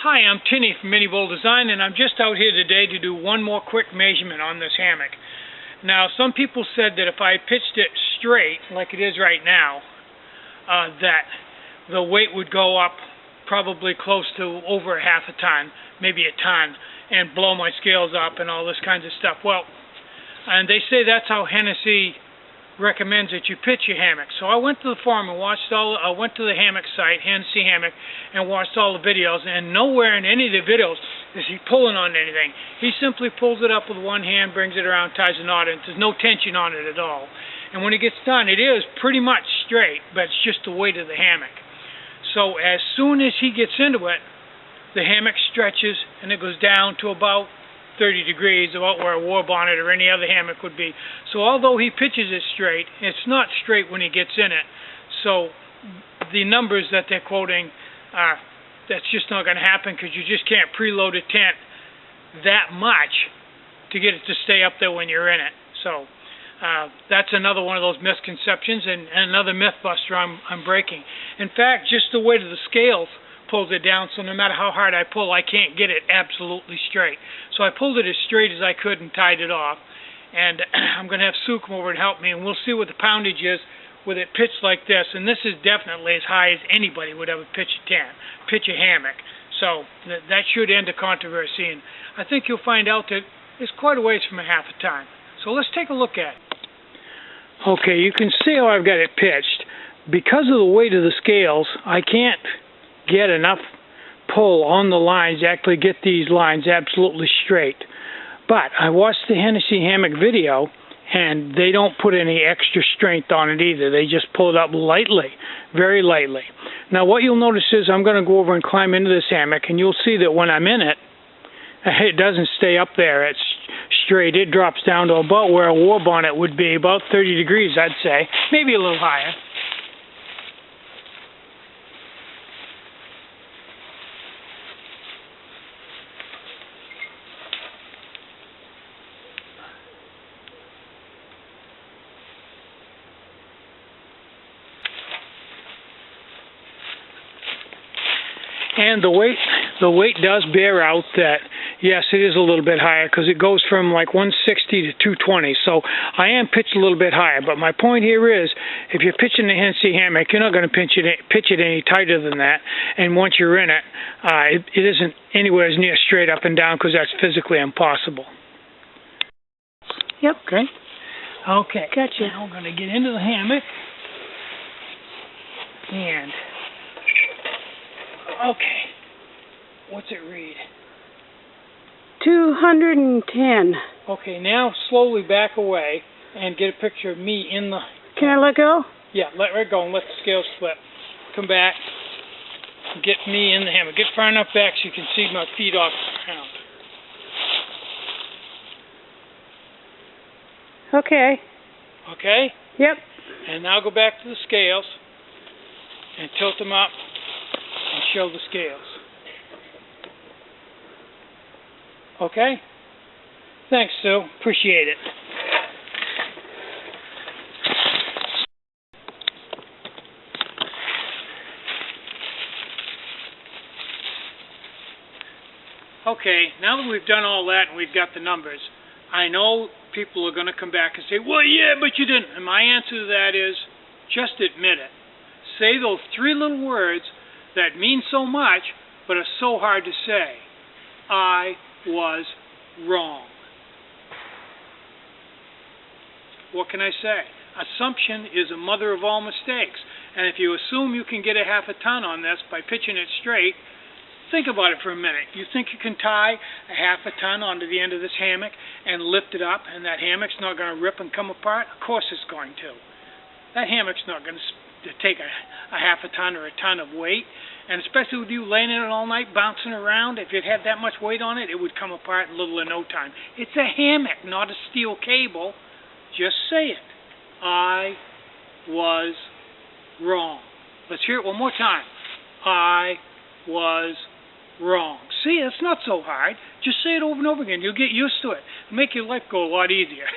Hi, I'm Tinny from Mini Bowl Design, and I'm just out here today to do one more quick measurement on this hammock. Now, some people said that if I pitched it straight, like it is right now, that the weight would go up probably close to over a half a ton, maybe a ton, and blow my scales up and all this kinds of stuff. Well, and they say that's how Hennessy recommends that you pitch your hammock. So I went to the forum and I went to the hammock site, Hennessy Hammock, and watched all the videos, and nowhere in any of the videos is he pulling on anything. He simply pulls it up with one hand, brings it around, ties a knot, and there's no tension on it at all. And when it gets done, it is pretty much straight, but it's just the weight of the hammock. So as soon as he gets into it, the hammock stretches and it goes down to about 30 degrees, about where a war bonnet or any other hammock would be. So although he pitches it straight, it's not straight when he gets in it. So the numbers that they're quoting, that's just not going to happen, because you just can't preload a tent that much to get it to stay up there when you're in it. So that's another one of those misconceptions and another myth buster I'm breaking. In fact, just the weight of the scales pulls it down, so no matter how hard I pull, I can't get it absolutely straight. So I pulled it as straight as I could and tied it off. And I'm going to have Sue come over and help me, and we'll see what the poundage is with it pitched like this. And this is definitely as high as anybody would ever pitch a hammock. So that should end the controversy, and I think you'll find out that it's quite a ways from a half a ton. So let's take a look at it. Okay, you can see how I've got it pitched. Because of the weight of the scales, I can't get enough pull on the lines to actually get these lines absolutely straight. But I watched the Hennessy hammock video, and they don't put any extra strength on it either. They just pull it up lightly, very lightly. Now what you'll notice is I'm going to go over and climb into this hammock, and you'll see that when I'm in it, it doesn't stay up there. It's straight. It drops down to about where a war bonnet would be, about 30 degrees, I'd say, maybe a little higher. And the weight does bear out that, yes, it is a little bit higher, because it goes from like 160 to 220. So I am pitched a little bit higher. But my point here is, if you're pitching the Hennessy hammock, you're not going to pitch it any tighter than that. And once you're in it, it isn't anywhere near straight up and down, because that's physically impossible. Yep. Okay. Okay. Gotcha. Now we're going to get into the hammock. And okay, what's it read? 210. Okay, now slowly back away and get a picture of me in the... Can I let go? Yeah, let her go and let the scales flip. Come back, get me in the hammock. Get far enough back so you can see my feet off the ground. Okay. Okay? Yep. And now go back to the scales and tilt them up and show the scales. Okay? Thanks, Sue. Appreciate it. Okay, now that we've done all that and we've got the numbers, I know people are going to come back and say, well, yeah, but you didn't. And my answer to that is, just admit it. Say those three little words that mean so much, but are so hard to say. I was wrong. What can I say? Assumption is a mother of all mistakes. And if you assume you can get a half a ton on this by pitching it straight, think about it for a minute. You think you can tie a half a ton onto the end of this hammock and lift it up, and that hammock's not going to rip and come apart? Of course it's going to. That hammock's not going to take a half a ton or a ton of weight, and especially with you laying in it all night, bouncing around, if it had that much weight on it, it would come apart in little or no time. It's a hammock, not a steel cable. Just say it. I was wrong. Let's hear it one more time. I was wrong. See, it's not so hard. Just say it over and over again. You'll get used to it. It'll make your life go a lot easier.